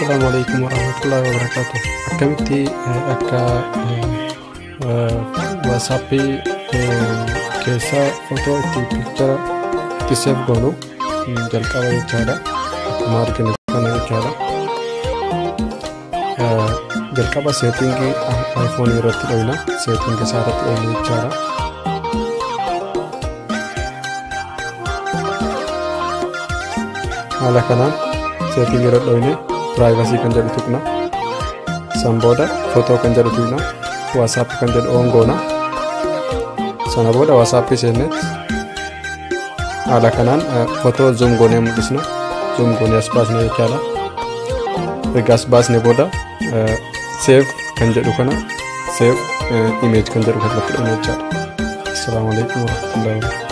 Assalamualaikum warahmatullahi wabarakatuh. Akkamitti akka WhatsApp keessa footoo itti picture itti save goonu jalqaba jechaadha. Akkuma arginu kana jechaadha. Jalqaba setting iPhone irratti dhoyna setting isaa irratti dhoyna jechaadha. Haala kanaan setting irratti dhoyne privacy kan jedhu tuqna. San booda photo kan jedhu tuqna. WhatsApp kan jedhu on goona. Sana booda WhatsApp seenne haala kanaan photo zoom goonee mul'isna. Zoom goonee as baasne jechaadha. Egaa as baasne booda save kan jedhu kana save image kan jedhu kan irratti dhoyna jechaadha. Assalamualaikum warahmatullahi wabarakatuh.